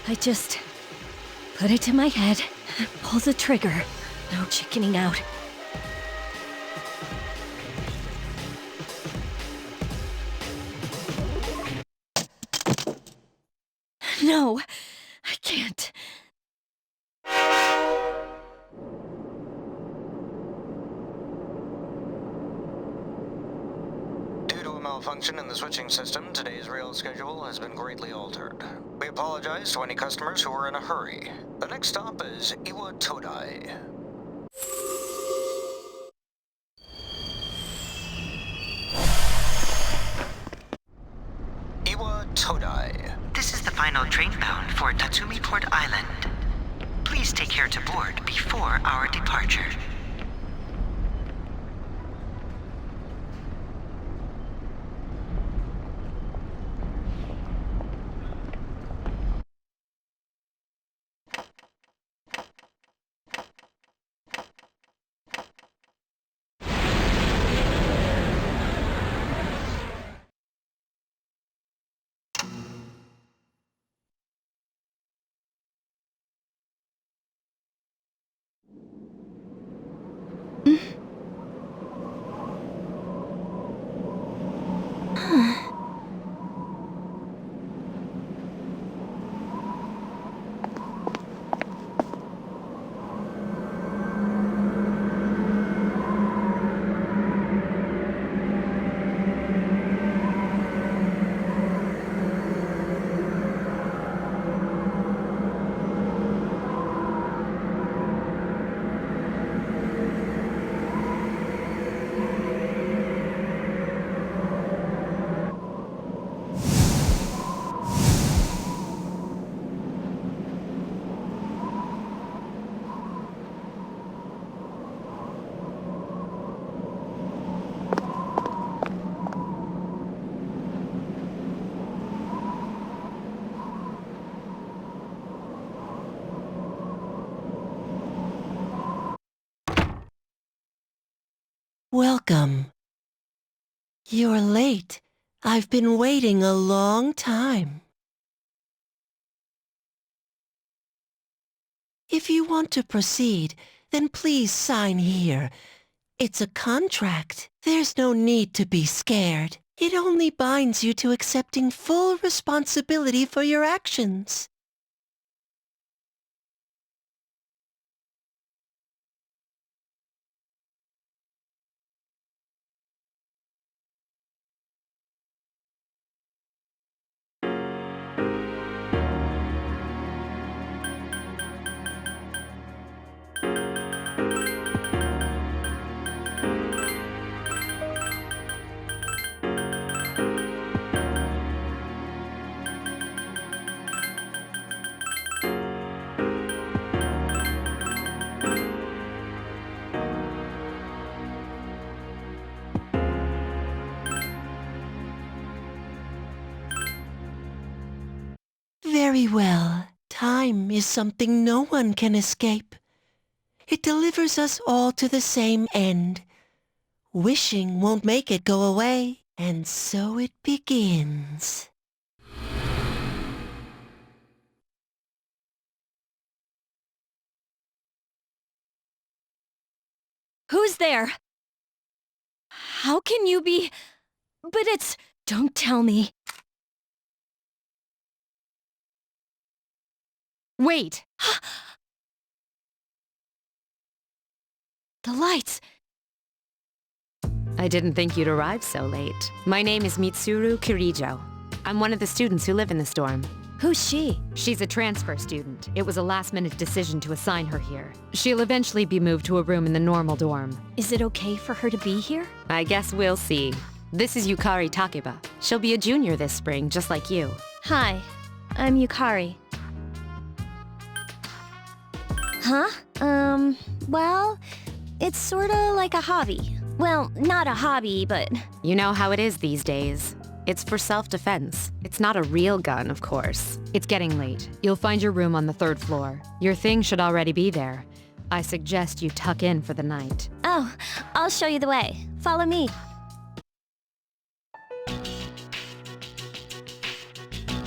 I just put it to my head, pull the trigger. No chickening out. No, I can't. Due to a malfunction in the switching system, today's rail schedule has been greatly altered. We apologize to any customers who are in a hurry. The next stop is Iwa Todai. Iwa Todai. This is the final train bound for Tatsumi Port Island. Please take care to board before our departure. Welcome. You're late. I've been waiting a long time. If you want to proceed, then please sign here. It's a contract. There's no need to be scared. It only binds you to accepting full responsibility for your actions. Very well. Time is something no one can escape. It delivers us all to the same end. Wishing won't make it go away, and so it begins. Who's there? How can you be... But it's... Don't tell me. Wait! The lights! I didn't think you'd arrive so late. My name is Mitsuru Kirijo. I'm one of the students who live in this dorm. Who's she? She's a transfer student. It was a last-minute decision to assign her here. She'll eventually be moved to a room in the normal dorm. Is it okay for her to be here? I guess we'll see. This is Yukari Takeba. She'll be a junior this spring, just like you. Hi, I'm Yukari. Huh? Well, it's sorta like a hobby. Well, not a hobby, but... You know how it is these days. It's for self-defense. It's not a real gun, of course. It's getting late. You'll find your room on the 3rd floor. Your things should already be there. I suggest you tuck in for the night. Oh, I'll show you the way. Follow me.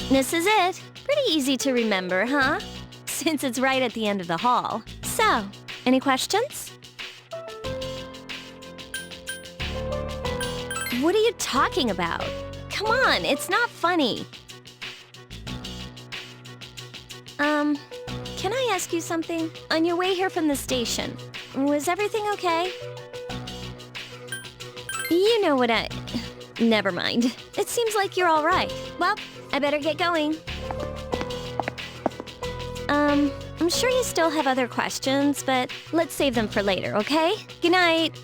This is it. Pretty easy to remember, huh? Since it's right at the end of the hall. So, any questions? What are you talking about? Come on, it's not funny. Can I ask you something? On your way here from the station, was everything okay? You know what Never mind. It seems like you're all right. Well, I better get going. I'm sure you still have other questions, but let's save them for later, okay? Good night.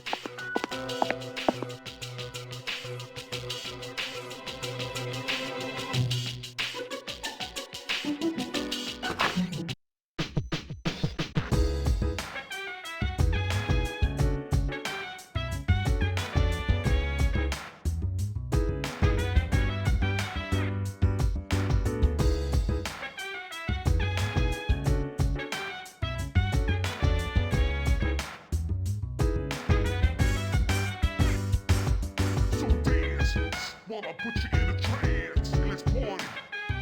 So dance, while I put you in a trance. Let's party,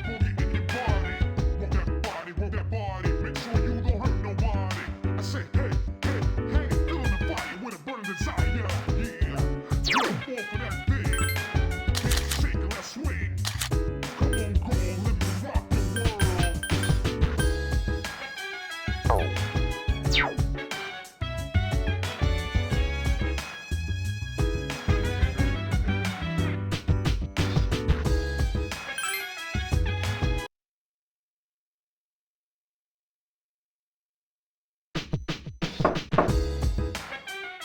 boogie in your body. Roll that body, make sure you don't hurt nobody. I say, hey, hey, hey, feeling the fire with a burning desire. Yeah, go for that thing. Shake it, let's swing. Come on, girl, let me rock the world.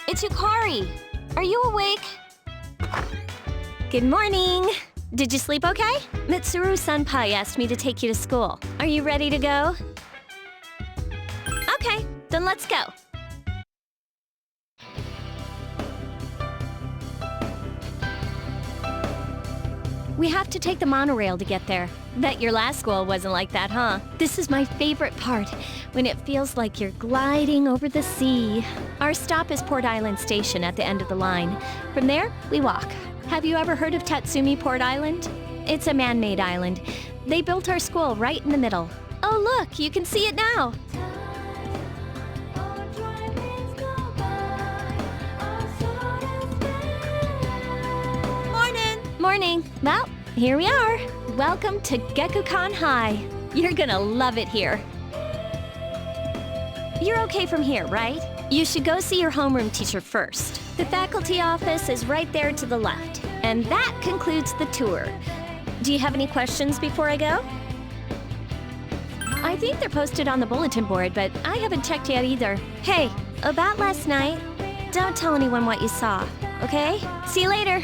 It's Yukari. Are you awake? Good morning. Did you sleep okay? Mitsuru Senpai asked me to take you to school. Are you ready to go? Okay, then let's go. We have to take the monorail to get there. Bet your last school wasn't like that, huh? This is my favorite part, when it feels like you're gliding over the sea. Our stop is Port Island Station at the end of the line. From there, we walk. Have you ever heard of Tatsumi Port Island? It's a man-made island. They built our school right in the middle. Oh look, you can see it now! Morning. Well, here we are. Welcome to Gekukan High. You're gonna love it here. You're okay from here, right? You should go see your homeroom teacher first. The faculty office is right there to the left. And that concludes the tour. Do you have any questions before I go? I think they're posted on the bulletin board, but I haven't checked yet either. Hey, about last night, don't tell anyone what you saw, okay? See you later.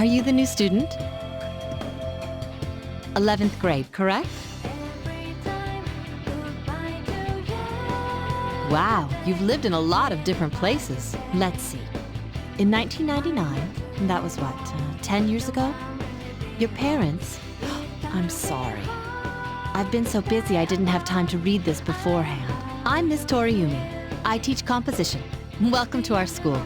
Are you the new student? 11th grade, correct? Wow, you've lived in a lot of different places. Let's see. In 1999, that was what, 10 years ago? Your parents... I'm sorry. I've been so busy I didn't have time to read this beforehand. I'm Miss Toriumi. I teach composition. Welcome to our school.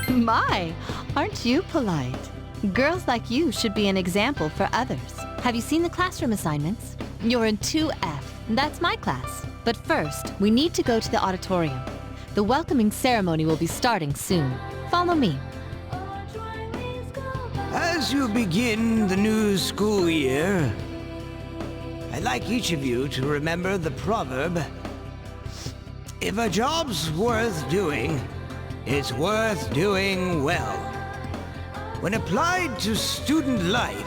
My, aren't you polite? Girls like you should be an example for others. Have you seen the classroom assignments? You're in 2F. That's my class. But first, we need to go to the auditorium. The welcoming ceremony will be starting soon. Follow me. As you begin the new school year, I'd like each of you to remember the proverb, if a job's worth doing, it's worth doing well. When applied to student life,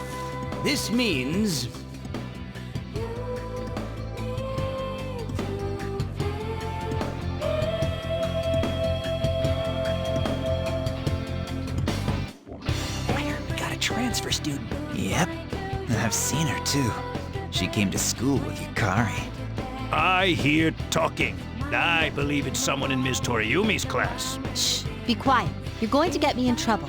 this means transfer student. Yep. I've seen her too. She came to school with Yukari. I hear talking. I believe it's someone in Ms. Toriumi's class. Shh, be quiet. You're going to get me in trouble.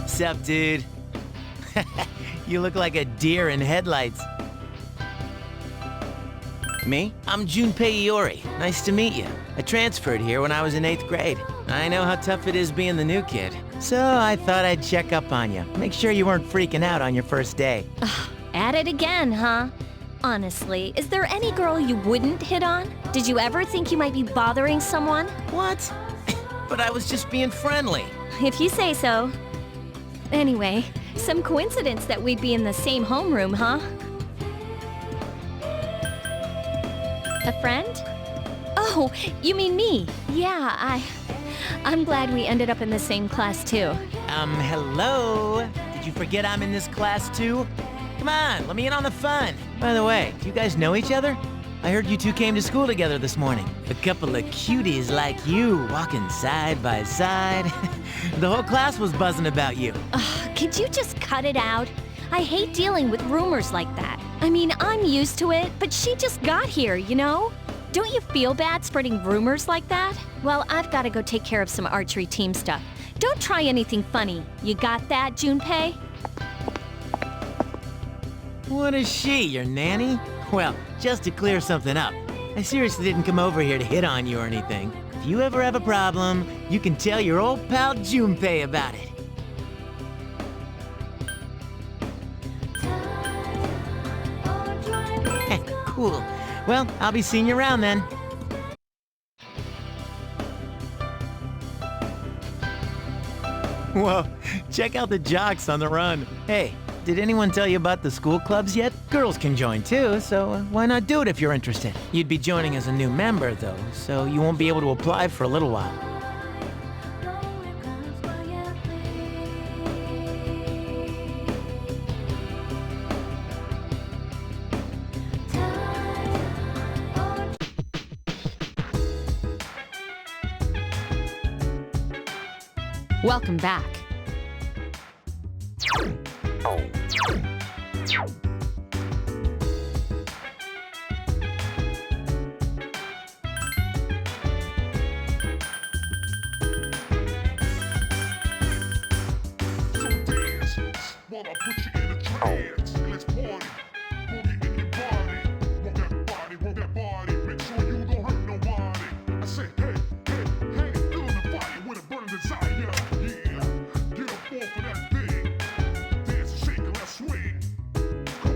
Sup, dude? You look like a deer in headlights. Me? I'm Junpei Iori. Nice to meet you. I transferred here when I was in 8th grade. I know how tough it is being the new kid. So I thought I'd check up on you. Make sure you weren't freaking out on your first day. At it again, huh? Honestly, is there any girl you wouldn't hit on? Did you ever think you might be bothering someone? What? But I was just being friendly. If you say so. Anyway, some coincidence that we'd be in the same homeroom, huh? A friend? Oh, you mean me? Yeah, I'm glad we ended up in the same class too. Hello? Did you forget I'm in this class too? Come on, let me in on the fun. By the way, do you guys know each other? I heard you two came to school together this morning. A couple of cuties like you, walking side by side. The whole class was buzzing about you. Could you just cut it out? I hate dealing with rumors like that. I mean, I'm used to it, but she just got here, you know? Don't you feel bad spreading rumors like that? Well, I've got to go take care of some archery team stuff. Don't try anything funny. You got that, Junpei? What is she, your nanny? Well, just to clear something up, I seriously didn't come over here to hit on you or anything. If you ever have a problem, you can tell your old pal Junpei about it. Cool. Well, I'll be seeing you around then. Whoa, check out the jocks on the run. Hey, did anyone tell you about the school clubs yet? Girls can join too, so why not do it if you're interested? You'd be joining as a new member though, so you won't be able to apply for a little while. Welcome back. Wanna put you in a trance. Let's party. Boogie in your body. Rock that body. Make sure you don't hurt nobody. I say, hey, feeling the fire with a burning desire. Yeah, get up off of that thing. Dance and shake and let's swing. Come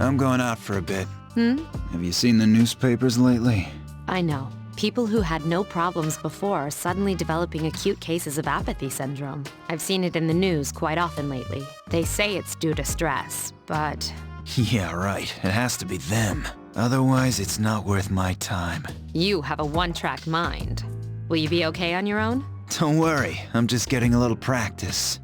I'm going out for a bit. Hmm? Have you seen the newspapers lately? I know. People who had no problems before are suddenly developing acute cases of apathy syndrome. I've seen it in the news quite often lately. They say it's due to stress, but... Yeah, right. It has to be them. Otherwise, it's not worth my time. You have a one-track mind. Will you be okay on your own? Don't worry, I'm just getting a little practice.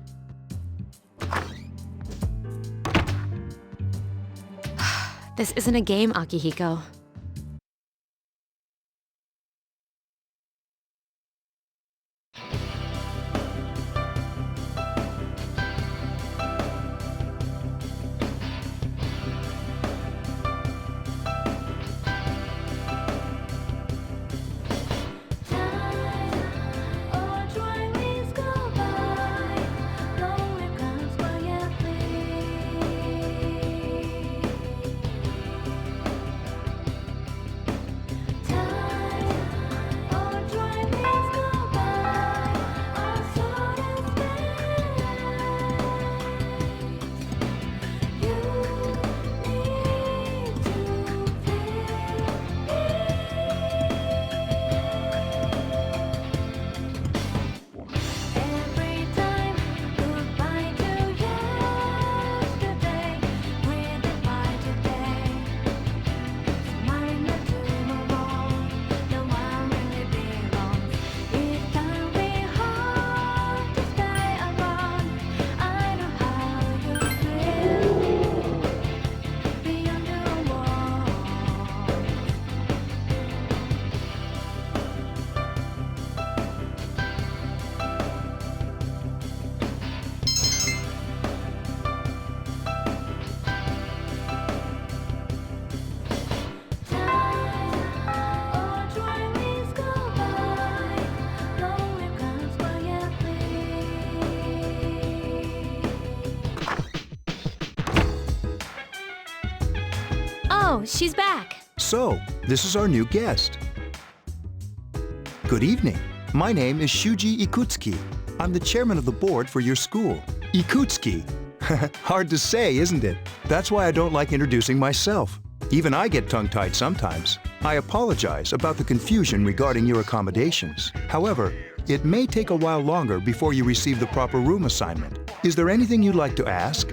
This isn't a game, Akihiko. Oh, she's back. So, this is our new guest. Good evening. My name is Shuji Ikutsuki. I'm the chairman of the board for your school. Ikutsuki. Hard to say, isn't it? That's why I don't like introducing myself. Even I get tongue-tied sometimes. I apologize about the confusion regarding your accommodations. However, it may take a while longer before you receive the proper room assignment. Is there anything you'd like to ask?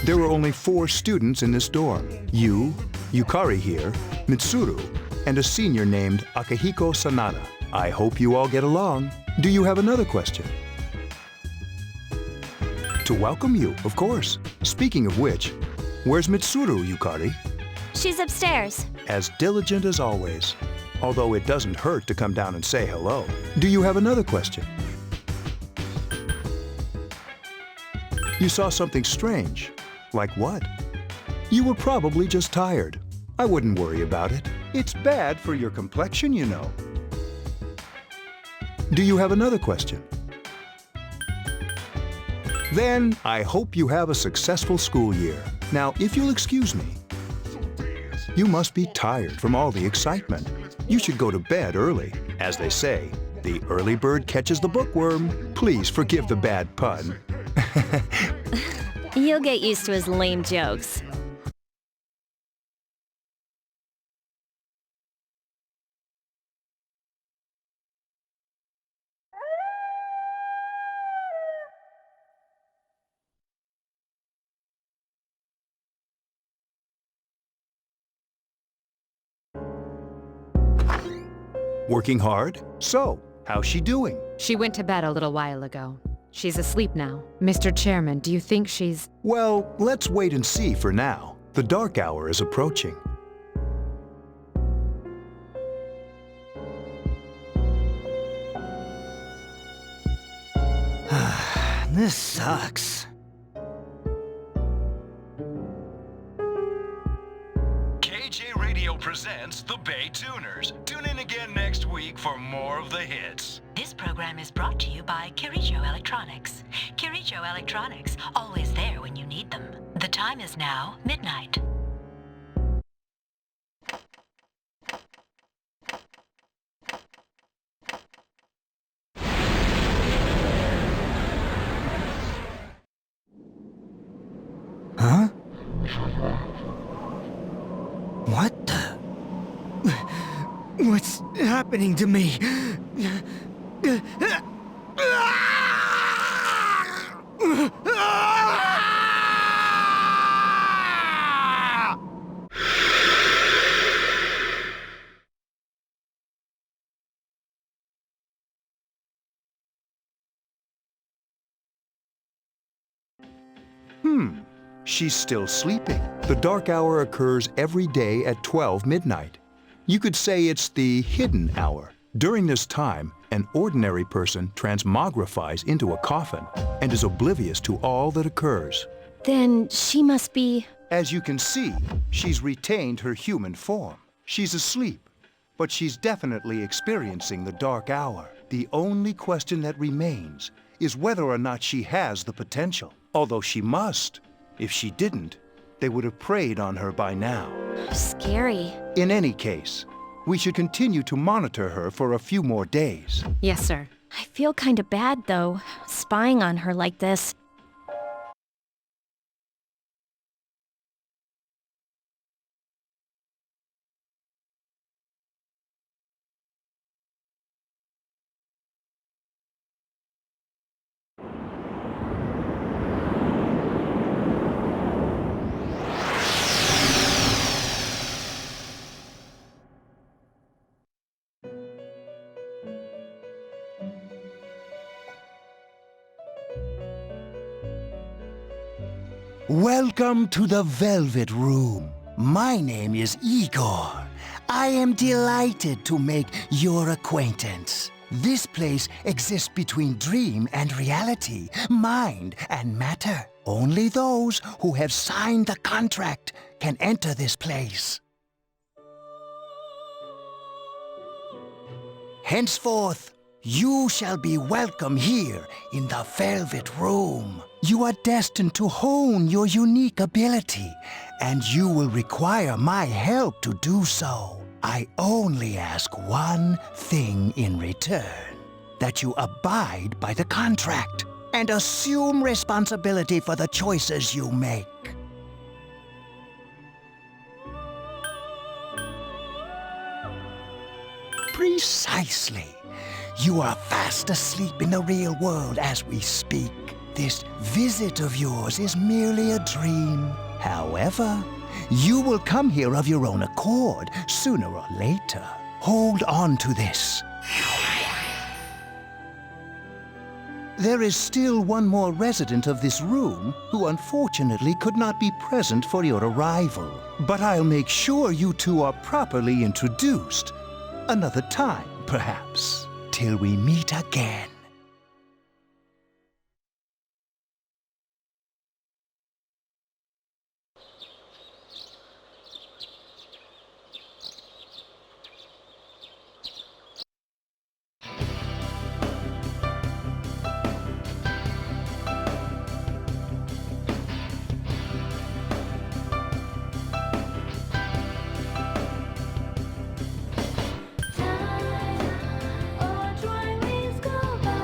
There were only 4 students in this dorm. You, Yukari here, Mitsuru, and a senior named Akihiko Sanada. I hope you all get along. Do you have another question? To welcome you, of course. Speaking of which, where's Mitsuru, Yukari? She's upstairs. As diligent as always. Although it doesn't hurt to come down and say hello. Do you have another question? You saw something strange. Like what? You were probably just tired. I wouldn't worry about it. It's bad for your complexion, you know. Do you have another question? Then, I hope you have a successful school year. Now, if you'll excuse me, you must be tired from all the excitement. You should go to bed early. As they say, the early bird catches the bookworm. Please forgive the bad pun. You'll get used to his lame jokes. Working hard? So, how's she doing? She went to bed a little while ago. She's asleep now. Mr. Chairman, do you think she's... Well, let's wait and see for now. The dark hour is approaching. This sucks. KJ Radio presents the Bay Tuners. Tune in again next week for more of the hits. This program is brought to you by Kirijo Electronics. Kirijo Electronics, always there when you need them. The time is now midnight. Huh? What the? What's happening to me? She's still sleeping. The dark hour occurs every day at 12 midnight. You could say it's the hidden hour. During this time, an ordinary person transmogrifies into a coffin and is oblivious to all that occurs. Then she must be... As you can see, she's retained her human form. She's asleep, but she's definitely experiencing the dark hour. The only question that remains is whether or not she has the potential, although she must. If she didn't, they would have preyed on her by now. Scary. In any case, we should continue to monitor her for a few more days. Yes, sir. I feel kind of bad, though, spying on her like this. Welcome to the Velvet Room. My name is Igor. I am delighted to make your acquaintance. This place exists between dream and reality, mind and matter. Only those who have signed the contract can enter this place. Henceforth, you shall be welcome here in the Velvet Room. You are destined to hone your unique ability, and you will require my help to do so. I only ask one thing in return: that you abide by the contract and assume responsibility for the choices you make. Precisely. You are fast asleep in the real world as we speak. This visit of yours is merely a dream. However, you will come here of your own accord, sooner or later. Hold on to this. There is still one more resident of this room who unfortunately could not be present for your arrival. But I'll make sure you two are properly introduced. Another time, perhaps. Till we meet again. Time, oh, joy, go by.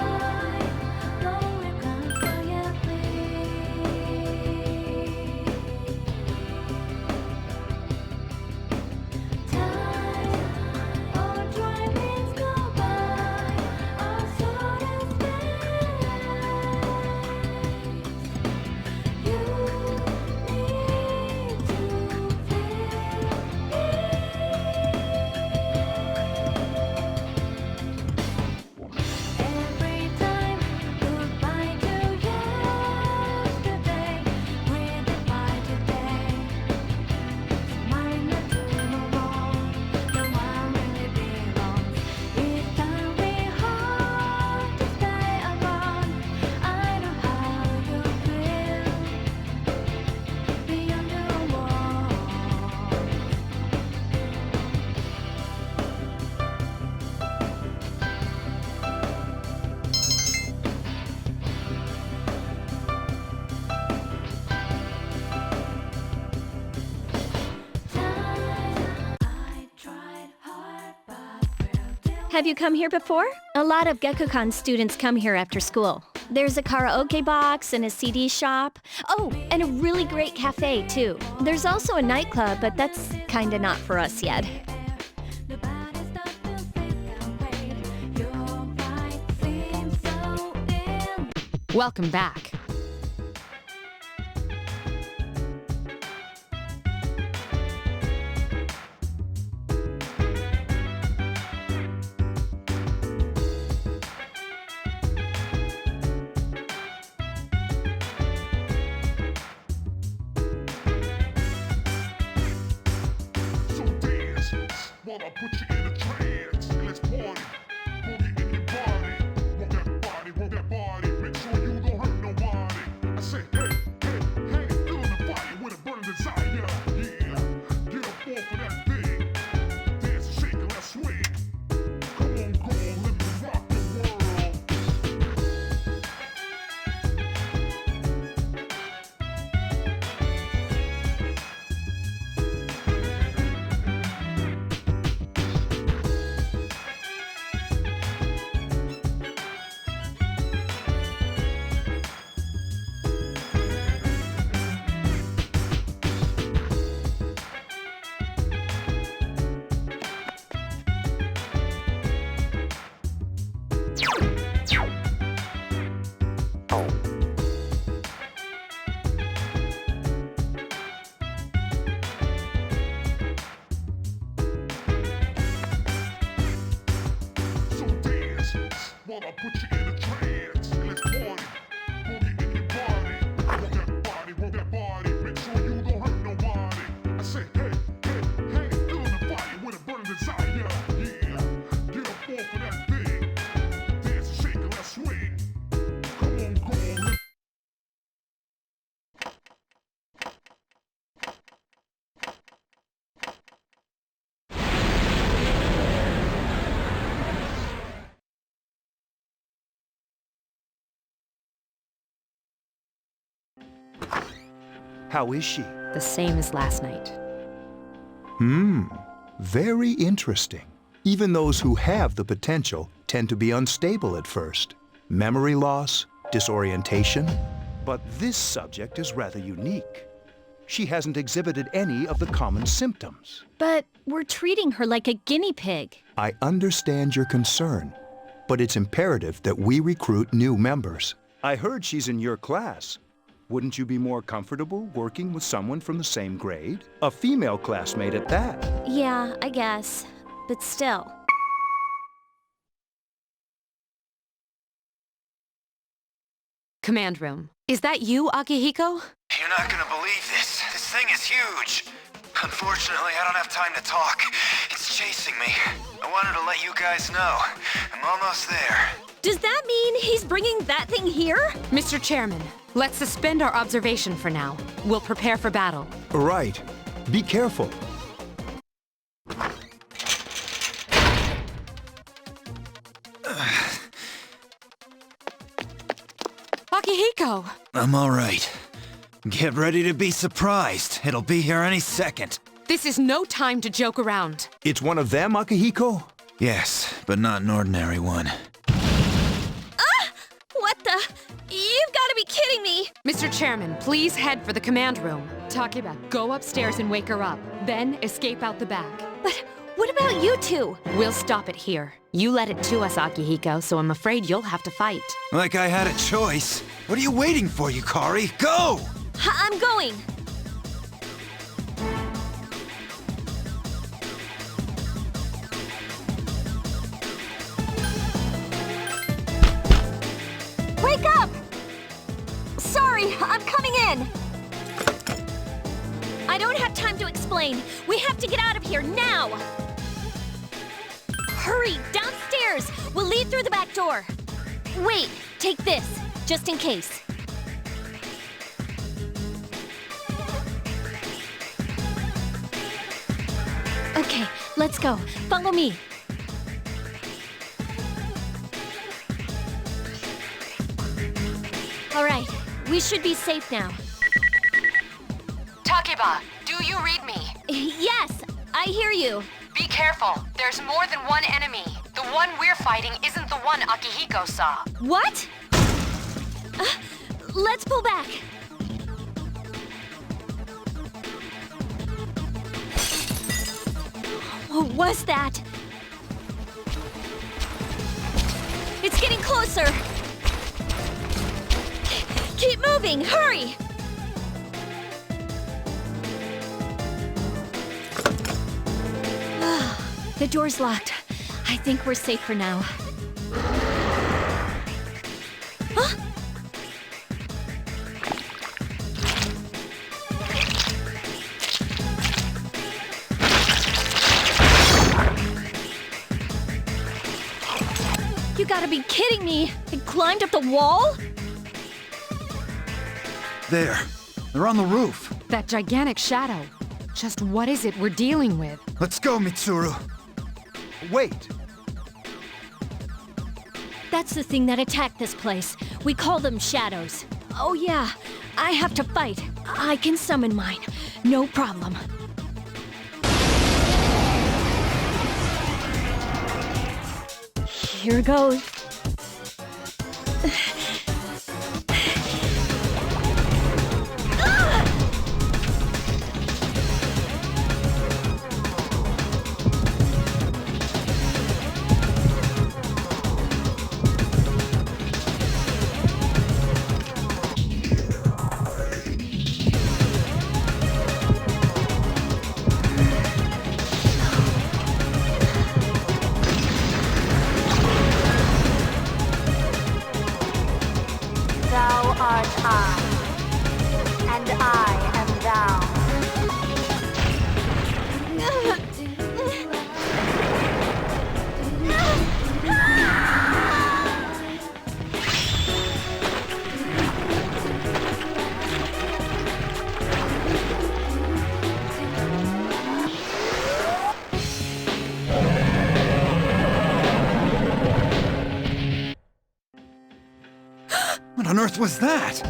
Have you come here before? A lot of Gekkokan students come here after school. There's a karaoke box and a CD shop. Oh, and a really great cafe, too. There's also a nightclub, but that's kinda not for us yet. Welcome back. So dance while I put you in a trance. And let's party. Boogie in your body. Rock that body. Make sure you don't hurt nobody. I say, hey, hey, hey, feeling the fire with a burning desire. Yeah, get up off of that thing. Dance and shake and let's swing. Come on, girl, let me rock the world. So dance while I put you in a trance. And let's party. Boogie in your body. Rock that body. Make sure you don't hurt nobody. I say, hey, hey, hey, feeling the fire with a burning desire. Yeah, get up off of that thing. Dance and shake and let's swing. Come on, girl, let How is she? The same as last night. Very interesting. Even those who have the potential tend to be unstable at first. Memory loss, disorientation. But this subject is rather unique. She hasn't exhibited any of the common symptoms. But we're treating her like a guinea pig. I understand your concern, but it's imperative that we recruit new members. I heard she's in your class. Wouldn't you be more comfortable working with someone from the same grade? A female classmate at that. Yeah, I guess. But still. Command room. Is that you, Akihiko? You're not gonna believe this. This thing is huge. Unfortunately, I don't have time to talk. It's chasing me. I wanted to let you guys know. I'm almost there. Does that mean he's bringing that thing here? Mr. Chairman, let's suspend our observation for now. We'll prepare for battle. Right. Be careful. Akihiko! I'm all right. Get ready to be surprised. It'll be here any second. This is no time to joke around. It's one of them, Akihiko? Yes, but not an ordinary one. What the? You've got to be kidding me! Mr. Chairman, please head for the command room. Takeba, go upstairs and wake her up. Then escape out the back. But what about you two? We'll stop it here. You led it to us, Akihiko, so I'm afraid you'll have to fight. Like I had a choice. What are you waiting for, Yukari? Go! I'm going! Wake up! Sorry, I'm coming in! I don't have time to explain. We have to get out of here now! Hurry, downstairs! We'll leave through the back door. Wait, take this, just in case. Okay, let's go. Follow me. All right, we should be safe now. Takeba, do you read me? Yes, I hear you. Be careful. There's more than one enemy. The The one we're fighting isn't the one Akihiko saw. What? Let's pull back. What was that? It's getting closer. Keep moving, hurry! The door's locked. I think we're safe for now. Huh? You gotta be kidding me! It climbed up the wall? There. They're on the roof. That gigantic shadow. Just what is it we're dealing with? Let's go, Mitsuru. Wait. That's the thing that attacked this place. We call them shadows. Oh yeah, I have to fight. I can summon mine. No problem. Here goes. Thou art I, and I am thou. What on earth was that?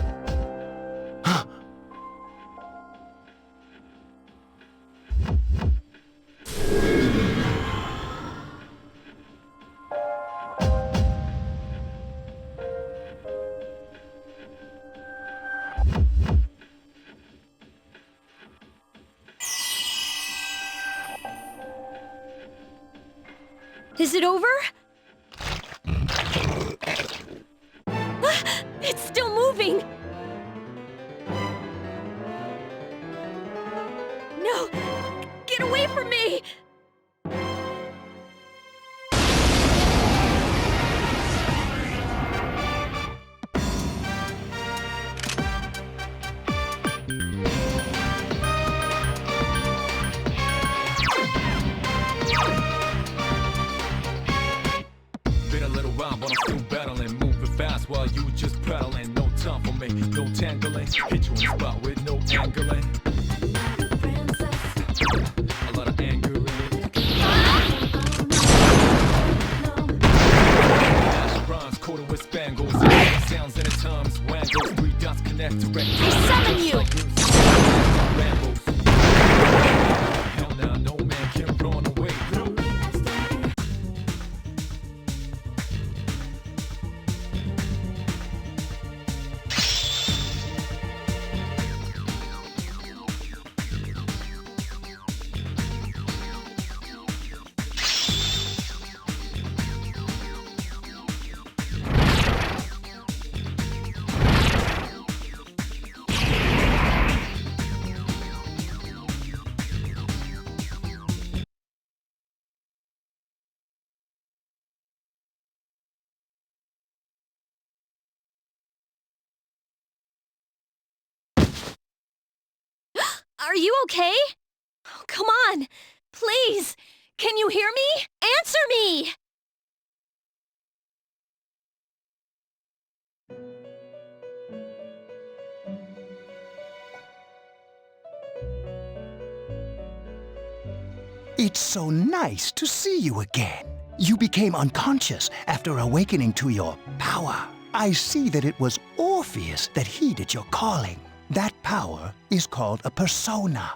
Is it over? It's still moving! No! Get away from me! Been a little while, but I'm still battling, moving fast while you just pedaling. No time for me, no tangling. Hit you in the spot with no angling. A lot of anger in it. Dash rhymes, quarter with spangles. Sounds and at times wangles. 3 dots connect to rectangles. I summon you! Rambles. Hell nah, no man can run away. Are you okay? Oh, come on! Please! Can you hear me? Answer me! It's so nice to see you again. You became unconscious after awakening to your power. I see that it was Orpheus that heeded your calling. That power is called a persona.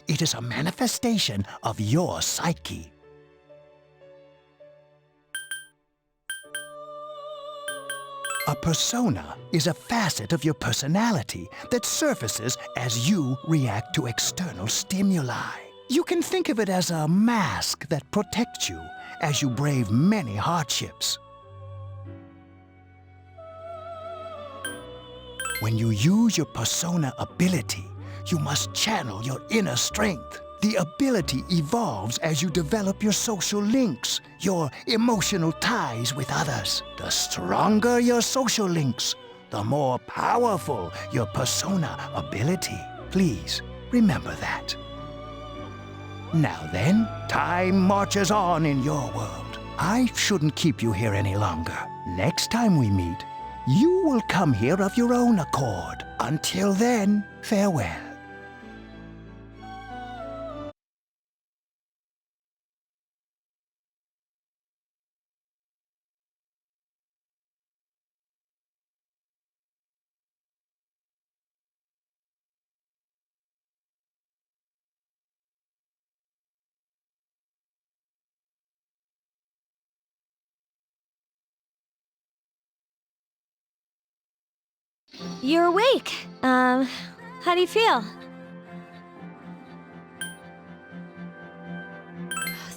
It is a manifestation of your psyche. A persona is a facet of your personality that surfaces as you react to external stimuli. You can think of it as a mask that protects you as you brave many hardships. When you use your persona ability, you must channel your inner strength. The ability evolves as you develop your social links, your emotional ties with others. The stronger your social links, the more powerful your persona ability. Please remember that. Now then, time marches on in your world. I shouldn't keep you here any longer. Next time we meet, you will come here of your own accord. Until then, farewell. You're awake. How do you feel?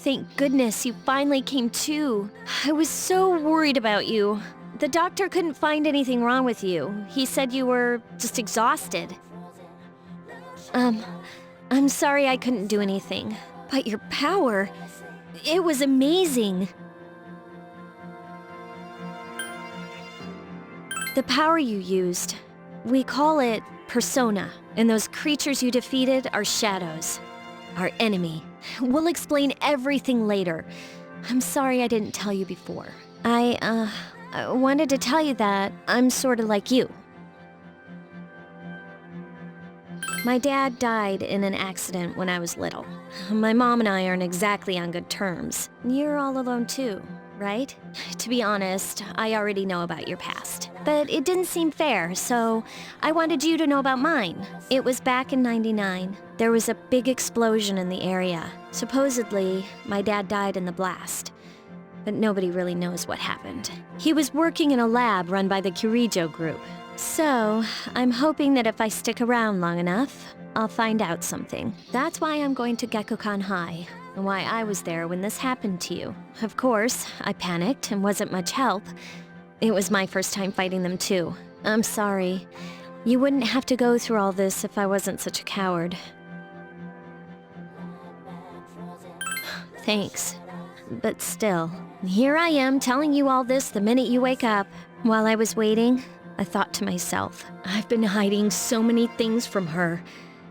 Thank goodness you finally came to. I was so worried about you. The doctor couldn't find anything wrong with you. He said you were just exhausted. I'm sorry I couldn't do anything. But your power, it was amazing. The power you used, we call it persona, and those creatures you defeated are shadows, our enemy. We'll explain everything later. I'm sorry I didn't tell you before. I wanted to tell you that I'm sort of like you. My dad died in an accident when I was little. My mom and I aren't exactly on good terms. You're all alone too, right? To be honest, I already know about your past. But it didn't seem fair, so I wanted you to know about mine. It was back in '99. There was a big explosion in the area. Supposedly, my dad died in the blast. But nobody really knows what happened. He was working in a lab run by the Kirijo group. So, I'm hoping that if I stick around long enough, I'll find out something. That's why I'm going to Gekkoukan High, and why I was there when this happened to you. Of course, I panicked and wasn't much help. It was my first time fighting them too. I'm sorry. You wouldn't have to go through all this if I wasn't such a coward. Thanks. But still, here I am telling you all this the minute you wake up. While I was waiting, I thought to myself, I've been hiding so many things from her.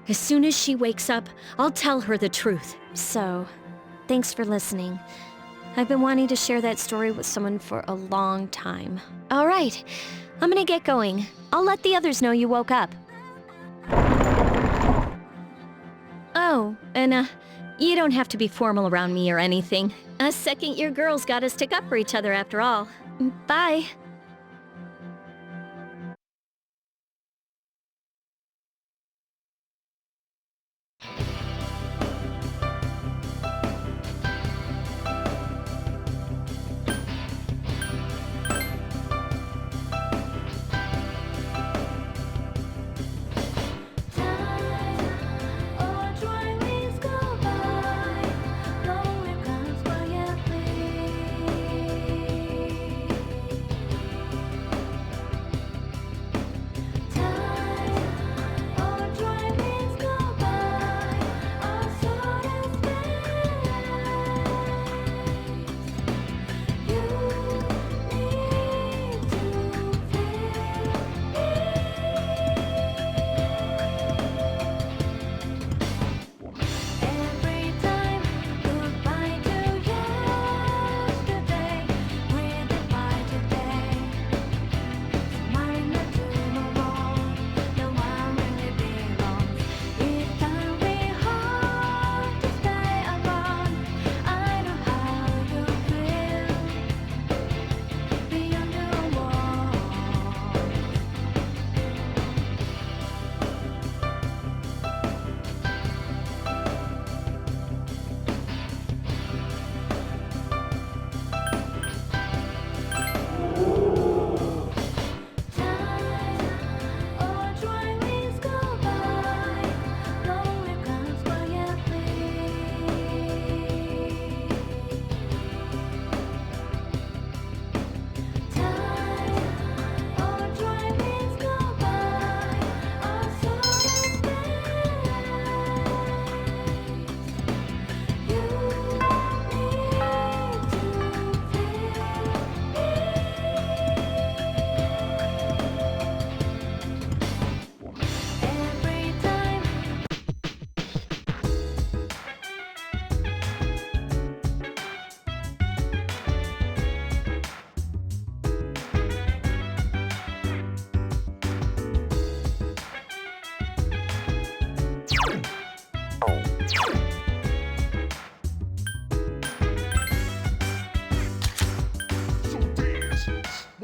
As soon as she wakes up, I'll tell her the truth. So, thanks for listening. I've been wanting to share that story with someone for a long time. All right, I'm gonna get going. I'll let the others know you woke up. Oh, and you don't have to be formal around me or anything. Us second-year girls gotta stick up for each other after all. Bye.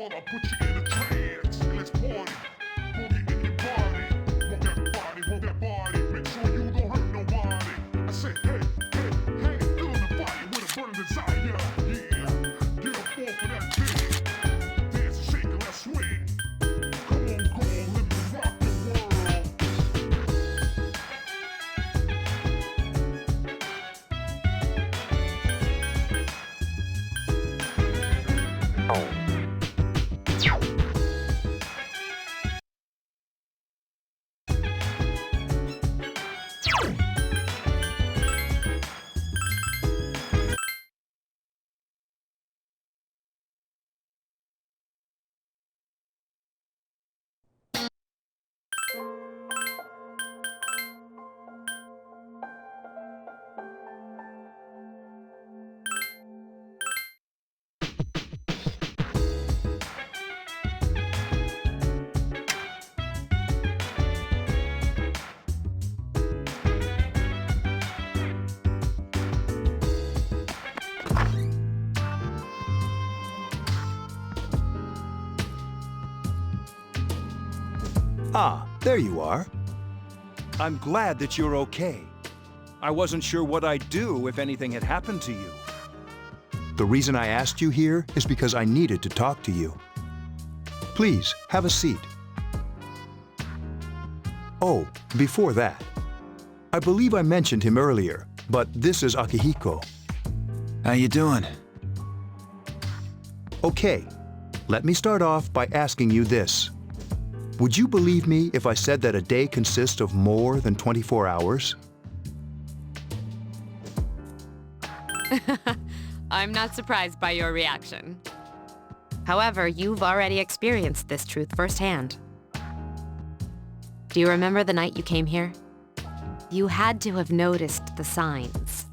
Wanna put you in a trance. Let's party. Boogie in your body. Want that body. Make sure you don't hurt nobody. I say, hey, hey, hey, feeling the fire with a burning desire. Yeah, get up off of that thing. Dance and shake and let's swing. Come on, girl, let me rock the world. Ah, there you are. I'm glad that you're okay. I wasn't sure what I'd do if anything had happened to you. The reason I asked you here is because I needed to talk to you. Please, have a seat. Oh, before that, I believe I mentioned him earlier, but this is Akihiko. How you doing? Okay, let me start off by asking you this. Would you believe me if I said that a day consists of more than 24 hours? I'm not surprised by your reaction. However, you've already experienced this truth firsthand. Do you remember the night you came here? You had to have noticed the signs.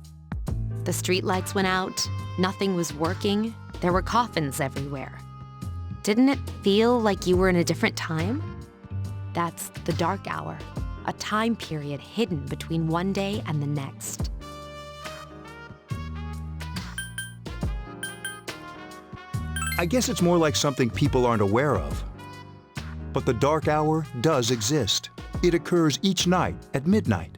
The streetlights went out, nothing was working, there were coffins everywhere. Didn't it feel like you were in a different time? That's the dark hour, a time period hidden between one day and the next. I guess it's more like something people aren't aware of. But the dark hour does exist. It occurs each night at midnight.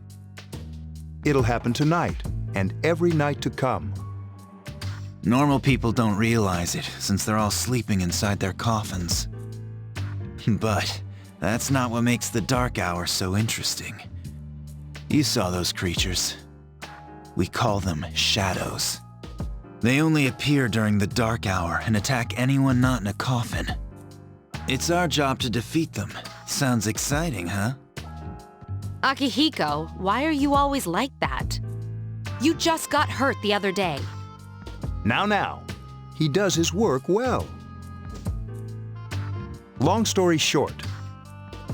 It'll happen tonight and every night to come. Normal people don't realize it, since they're all sleeping inside their coffins. But that's not what makes the dark hour so interesting. You saw those creatures. We call them shadows. They only appear during the dark hour and attack anyone not in a coffin. It's our job to defeat them. Sounds exciting, huh? Akihiko, why are you always like that? You just got hurt the other day. Now, he does his work well. Long story short,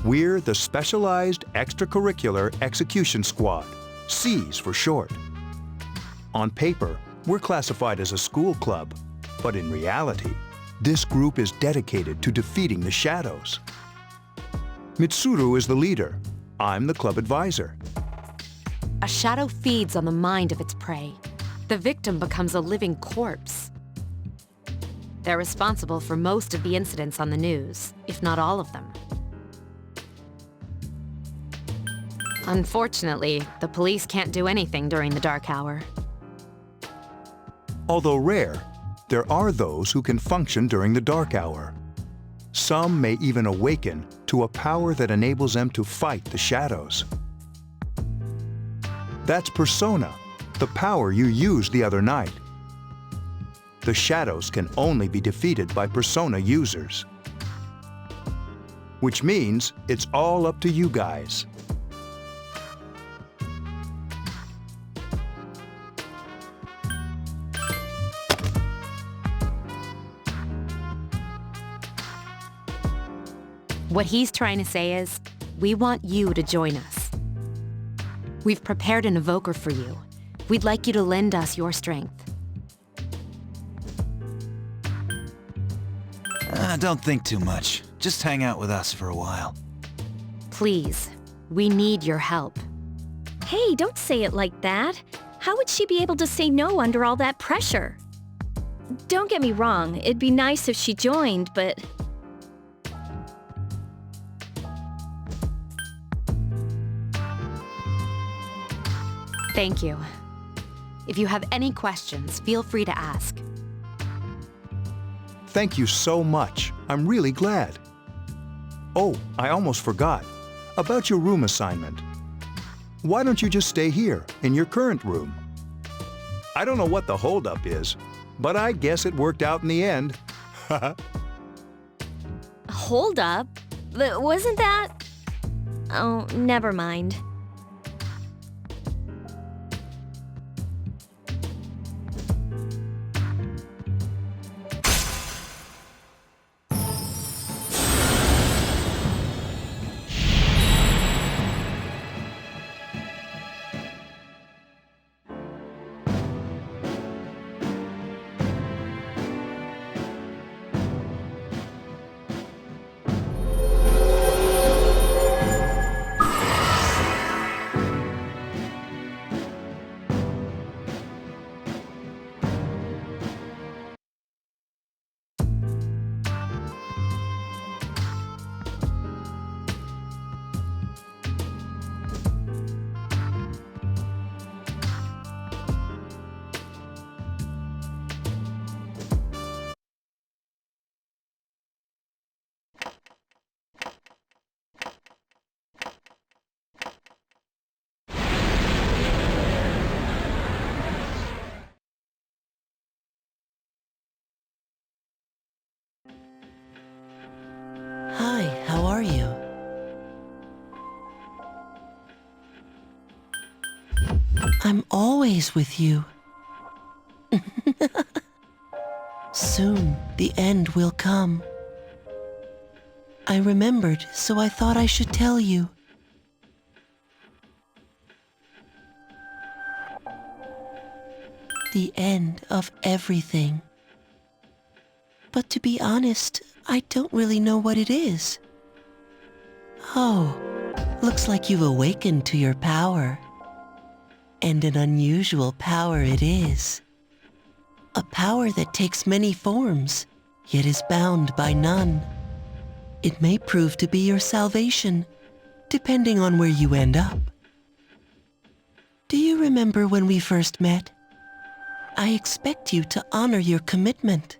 we're the Specialized Extracurricular Execution Squad, SEAS for short. On paper, we're classified as a school club, but in reality, this group is dedicated to defeating the shadows. Mitsuru is the leader. I'm the club advisor. A shadow feeds on the mind of its prey. The victim becomes a living corpse. They're responsible for most of the incidents on the news, if not all of them. Unfortunately, the police can't do anything during the dark hour. Although rare, there are those who can function during the dark hour. Some may even awaken to a power that enables them to fight the shadows. That's Persona, the power you used the other night. The shadows can only be defeated by Persona users. Which means it's all up to you guys. What he's trying to say is, we want you to join us. We've prepared an evoker for you. We'd like you to lend us your strength. Don't think too much. Just hang out with us for a while. Please, we need your help. Hey, don't say it like that. How would she be able to say no under all that pressure? Don't get me wrong, it'd be nice if she joined, but... Thank you. If you have any questions, feel free to ask. Thank you so much. I'm really glad. Oh, I almost forgot. About your room assignment. Why don't you just stay here, in your current room? I don't know what the holdup is, but I guess it worked out in the end. Hold up? Wasn't that... Oh, never mind. Hi, how are you? I'm always with you. Soon, the end will come. I remembered, so I thought I should tell you. The end of everything. But to be honest, I don't really know what it is. Oh, looks like you've awakened to your power. And an unusual power it is. A power that takes many forms, yet is bound by none. It may prove to be your salvation, depending on where you end up. Do you remember when we first met? I expect you to honor your commitment.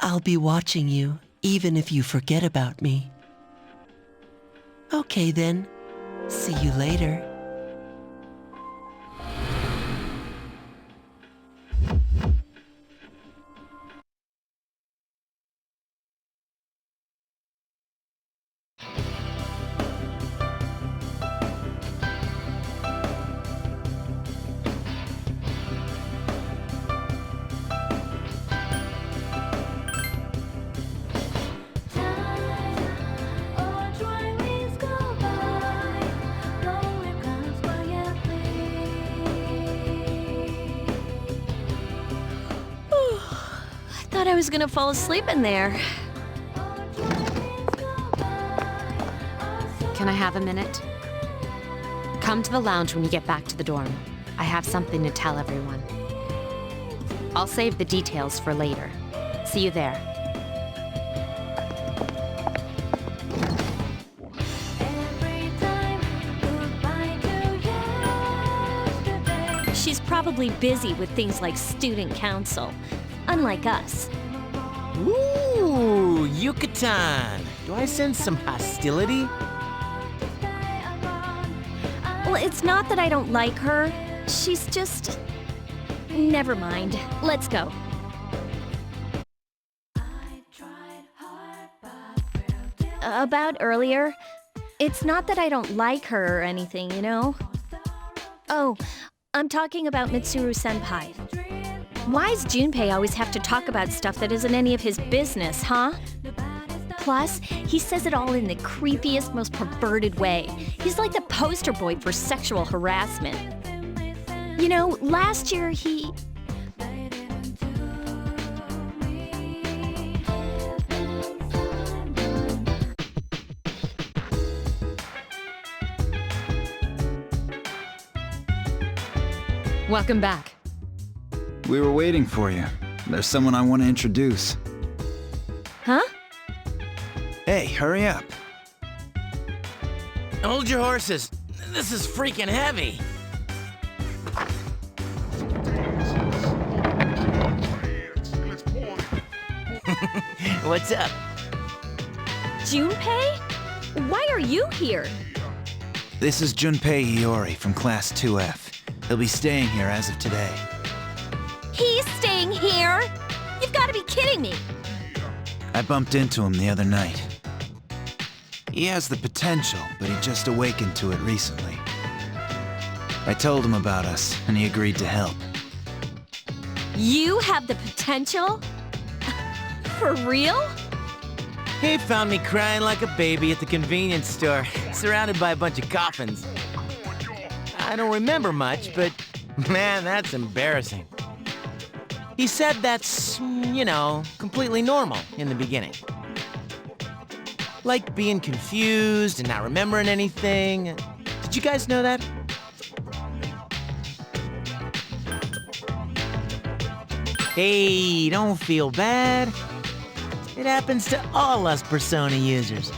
I'll be watching you, even if you forget about me. Okay then, see you later. Thought I was gonna fall asleep in there. Can I have a minute? Come to the lounge when you get back to the dorm. I have something to tell everyone. I'll save the details for later. See you there. She's probably busy with things like student council, unlike us. Ooh, Yucatan! Do I sense some hostility? Well, it's not that I don't like her. She's just... Never mind. Let's go. About earlier, it's not that I don't like her or anything, you know? Oh, I'm talking about Mitsuru-senpai. Why's Junpei always have to talk about stuff that isn't any of his business, huh? Plus, he says it all in the creepiest, most perverted way. He's like the poster boy for sexual harassment. You know, last year he... Welcome back. We were waiting for you. There's someone I want to introduce. Huh? Hey, hurry up. Hold your horses. This is freaking heavy. What's up? Junpei? Why are you here? This is Junpei Iori from Class 2F. He'll be staying here as of today. He's staying here? You've got to be kidding me. I bumped into him the other night. He has the potential, but he just awakened to it recently. I told him about us, and he agreed to help. You have the potential? For real? He found me crying like a baby at the convenience store, surrounded by a bunch of coffins. I don't remember much, but man, that's embarrassing. He said that's, completely normal in the beginning. Like being confused and not remembering anything. Did you guys know that? Hey, don't feel bad. It happens to all us Persona users.